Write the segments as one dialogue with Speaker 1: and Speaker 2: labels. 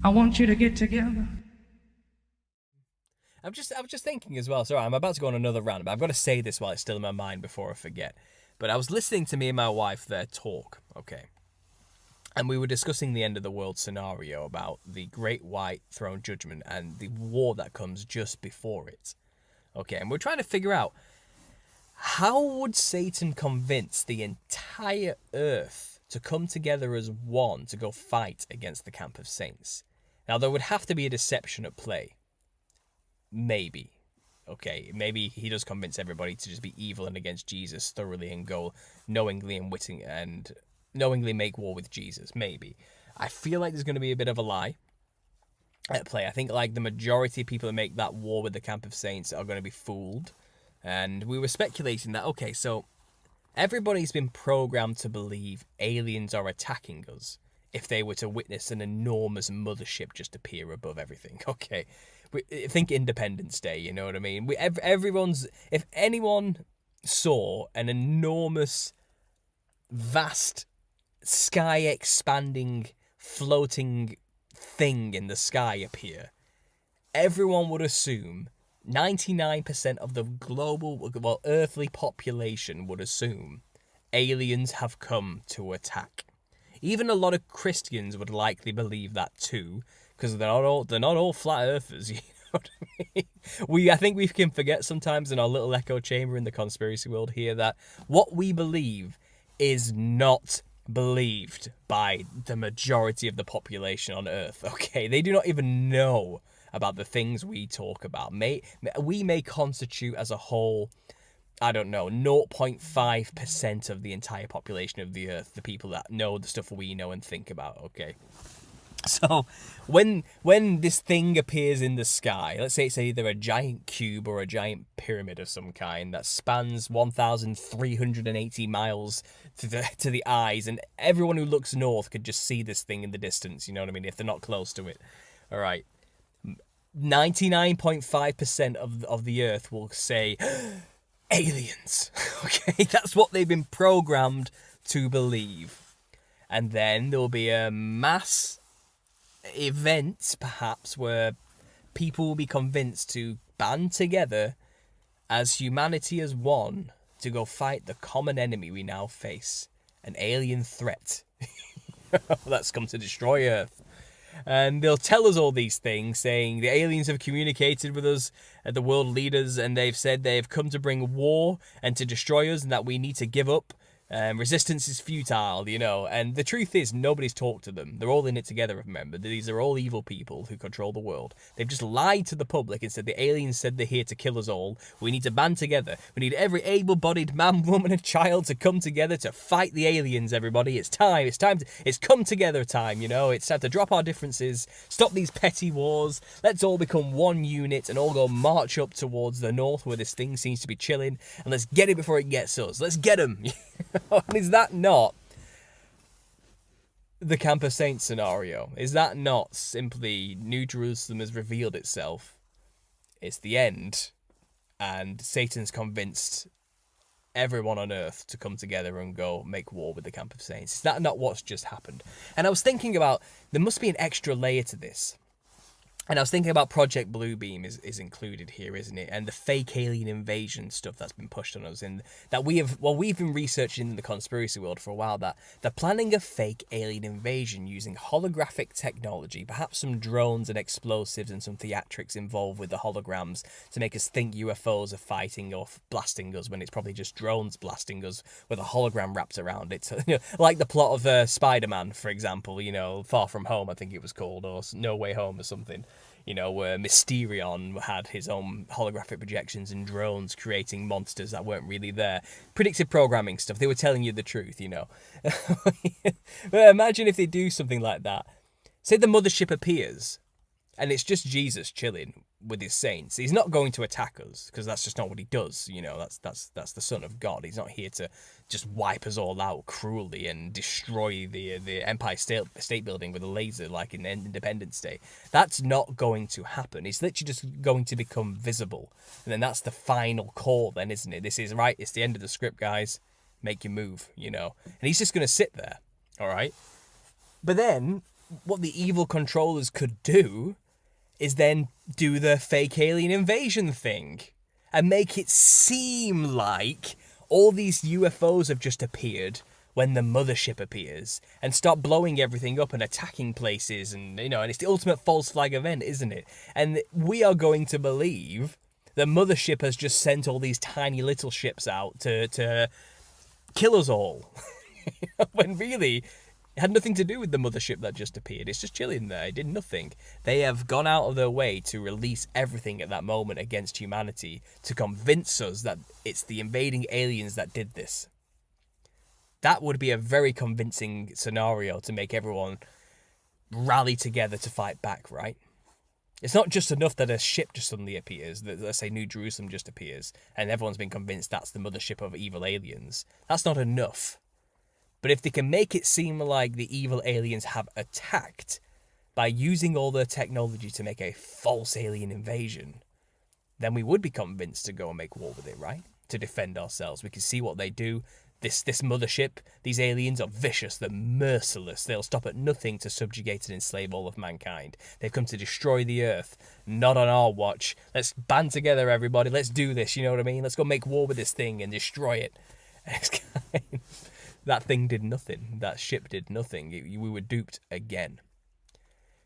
Speaker 1: I want you to get together.
Speaker 2: I was just thinking as well. Sorry, I'm about to go on another rant, but I've got to say this while it's still in my mind before I forget. But I was listening to me and my wife there talk, okay, and we were discussing the end of the world scenario about the Great White Throne Judgment and the war that comes just before it. Okay, and we're trying to figure out how would Satan convince the entire earth to come together as one to go fight against the camp of saints? Now, there would have to be a deception at play. Maybe. Okay, maybe he does convince everybody to just be evil and against Jesus thoroughly and go knowingly and witting and knowingly make war with Jesus. Maybe. I feel like there's going to be a bit of a lie at play. I think like the majority of people that make that war with the camp of saints are going to be fooled. And we were speculating that, okay, so everybody's been programmed to believe aliens are attacking us if they were to witness an enormous mothership just appear above everything. Okay, think Independence Day, you know what I mean? If anyone saw an enormous, vast, sky expanding, floating thing in the sky appear, everyone would assume 99% of the global, well, earthly population would assume aliens have come to attack. Even a lot of Christians would likely believe that too, because they're not all flat earthers. You know what I mean? I think we can forget sometimes in our little echo chamber in the conspiracy world here that what we believe is not believed by the majority of the population on Earth. Okay, they do not even know about the things we talk about. We may constitute as a whole, I don't know, 0.5% of the entire population of the Earth, the people that know the stuff we know and think about, okay? So, when this thing appears in the sky, let's say it's either a giant cube or a giant pyramid of some kind that spans 1,380 miles to the eyes, and everyone who looks north could just see this thing in the distance, you know what I mean, if they're not close to it. All right. 99.5% of the Earth will say, aliens. Okay, that's what they've been programmed to believe. And then there'll be a mass event, perhaps, where people will be convinced to band together as humanity as one to go fight the common enemy we now face, an alien threat that's come to destroy Earth. And they'll tell us all these things, saying the aliens have communicated with us, the world leaders, and they've said they've come to bring war and to destroy us, and that we need to give up. Resistance is futile, you know. And the truth is, nobody's talked to them. They're all in it together, remember. These are all evil people who control the world. They've just lied to the public and said the aliens said they're here to kill us all. We need to band together. We need every able-bodied man, woman, and child to come together to fight the aliens, everybody. It's time. It's come together time, you know. It's time to drop our differences, stop these petty wars. Let's all become one unit and all go march up towards the north where this thing seems to be chilling. And let's get it before it gets us. Let's get them. And is that not the Camp of Saints scenario? Is that not simply New Jerusalem has revealed itself? It's the end, and Satan's convinced everyone on Earth to come together and go make war with the Camp of Saints. Is that not what's just happened? And I was thinking about, there must be an extra layer to this. And I was thinking about Project Bluebeam is included here, isn't it? And the fake alien invasion stuff that's been pushed on us, and that we've been researching in the conspiracy world for a while, that they're planning a fake alien invasion using holographic technology, perhaps some drones and explosives and some theatrics involved with the holograms to make us think UFOs are fighting or blasting us when it's probably just drones blasting us with a hologram wrapped around it. So, you know, like the plot of Spider-Man, for example, you know, Far From Home, I think it was called, or No Way Home or something. You know, where Mysterion had his own holographic projections and drones creating monsters that weren't really there. Predictive programming stuff. They were telling you the truth, you know. But imagine if they do something like that. Say the mothership appears and it's just Jesus chilling with his saints. He's not going to attack us because that's just not what he does. You know, that's the Son of God. He's not here to just wipe us all out cruelly and destroy the Empire State Building with a laser like in Independence Day. That's not going to happen. He's literally just going to become visible, and then that's the final call. Then, isn't it? This is right. It's the end of the script, guys. Make your move. You know, and he's just going to sit there. All right, but then what the evil controllers could do is then do the fake alien invasion thing and make it seem like all these UFOs have just appeared when the mothership appears and start blowing everything up and attacking places, and and it's the ultimate false flag event, isn't it? And we are going to believe the mothership has just sent all these tiny little ships out to kill us all. When really it had nothing to do with the mothership that just appeared. It's just chilling there. It did nothing. They have gone out of their way to release everything at that moment against humanity to convince us that it's the invading aliens that did this. That would be a very convincing scenario to make everyone rally together to fight back, right? It's not just enough that a ship just suddenly appears, that, let's say, New Jerusalem just appears, and everyone's been convinced that's the mothership of evil aliens. That's not enough. But if they can make it seem like the evil aliens have attacked by using all their technology to make a false alien invasion, then we would be convinced to go and make war with it, right? To defend ourselves. We can see what they do. This mothership, these aliens are vicious, they're merciless, they'll stop at nothing to subjugate and enslave all of mankind. They've come to destroy the earth, not on our watch. Let's band together, everybody, let's do this, you know what I mean? Let's go make war with this thing and destroy it. That thing did nothing, that ship did nothing, we were duped again.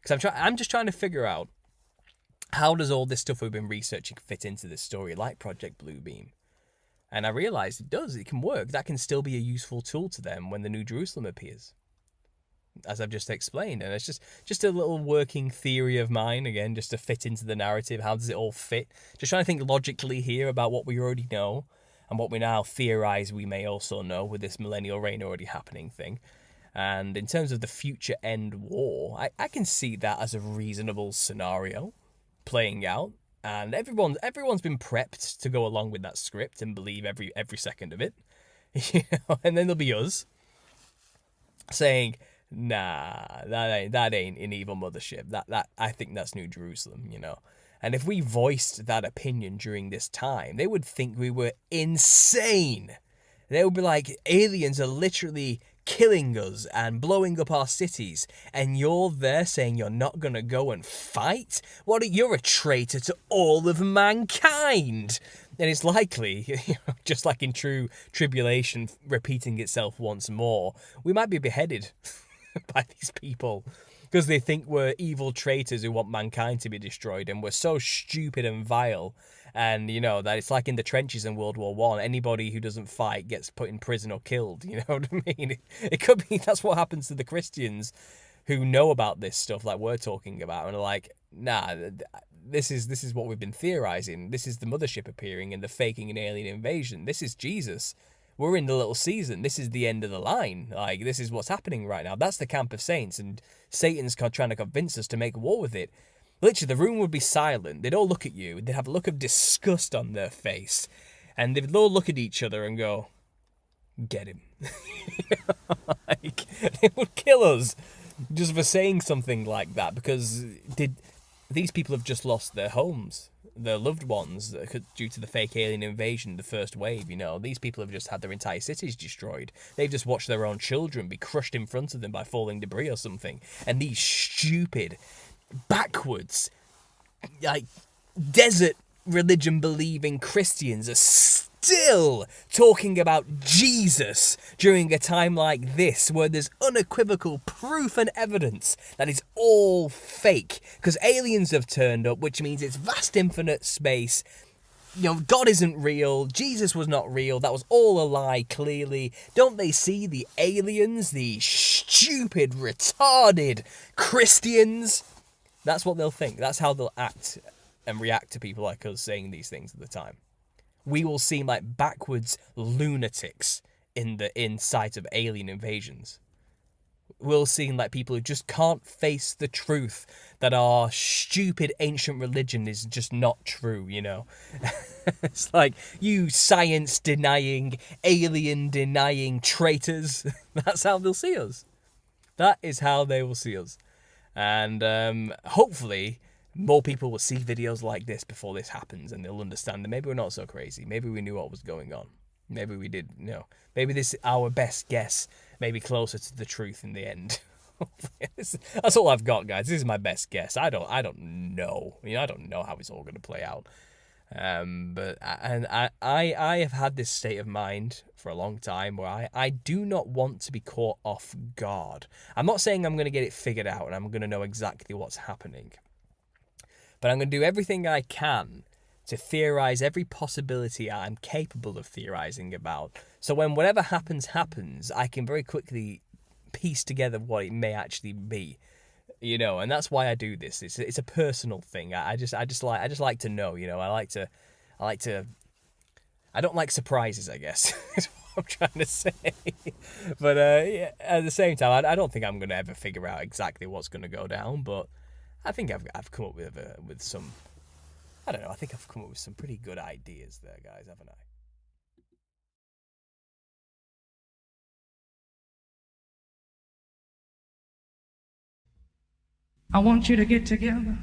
Speaker 2: Because I'm just trying to figure out, how does all this stuff we've been researching fit into this story, like Project Bluebeam? And I realised it does, it can work. That can still be a useful tool to them when the New Jerusalem appears, as I've just explained. And it's just a little working theory of mine, again, just to fit into the narrative. How does it all fit? Just trying to think logically here about what we already know and what we now theorise we may also know with this millennial reign already happening thing. And in terms of the future end war, I can see that as a reasonable scenario playing out. And everyone's been prepped to go along with that script and believe every second of it. And then there'll be us saying, nah, that ain't an evil mothership. That I think that's New Jerusalem, And if we voiced that opinion during this time, they would think we were insane. They would be like, aliens are literally killing us and blowing up our cities, and you're there saying you're not going to go and fight? You're a traitor to all of mankind. And it's likely, just like in true tribulation repeating itself once more, we might be beheaded by these people because they think we're evil traitors who want mankind to be destroyed, and we're so stupid and vile. And, that it's like in the trenches in World War One. Anybody who doesn't fight gets put in prison or killed. You know what I mean? It could be that's what happens to the Christians who know about this stuff like we're talking about and are like, nah, this is what we've been theorizing. This is the mothership appearing and the faking an alien invasion. This is Jesus. We're in the little season. This is the end of the line. Like, this is what's happening right now. That's the camp of saints, and Satan's trying to convince us to make war with it. Literally, the room would be silent. They'd all look at you. They'd have a look of disgust on their face. And they'd all look at each other and go, get him. Like, they would kill us just for saying something like that, because these people have just lost their homes, their loved ones, due to the fake alien invasion, the first wave, These people have just had their entire cities destroyed. They've just watched their own children be crushed in front of them by falling debris or something. And these stupid, backwards, like, desert religion believing Christians are still talking about Jesus during a time like this, where there's unequivocal proof and evidence that it's all fake, because aliens have turned up, which means it's vast infinite space. God isn't real. Jesus was not real. That was all a lie, clearly. Don't they see the aliens, the stupid, retarded Christians? That's what they'll think. That's how they'll act and react to people like us saying these things at the time. We will seem like backwards lunatics in sight of alien invasions. We'll seem like people who just can't face the truth that our stupid ancient religion is just not true, It's like, you science-denying, alien-denying traitors. That's how they'll see us. That is how they will see us. And hopefully more people will see videos like this before this happens, and they'll understand that maybe we're not so crazy. Maybe we knew what was going on. Maybe we did, maybe this, our best guess, may be closer to the truth in the end. That's all I've got, guys. This is my best guess. I don't know. I don't know how it's all going to play out. But I have had this state of mind for a long time where I do not want to be caught off guard. I'm not saying I'm going to get it figured out and I'm going to know exactly what's happening, but I'm going to do everything I can to theorize every possibility I'm capable of theorizing about. So when whatever happens, I can very quickly piece together what it may actually be. And that's why I do this. It's a personal thing. I just like to know. I don't like surprises, I guess. Is what I'm trying to say. But yeah, at the same time, I don't think I'm gonna ever figure out exactly what's gonna go down. But I think I've come up with some. I don't know. I think I've come up with some pretty good ideas there, guys, haven't I?
Speaker 1: I want you to get together.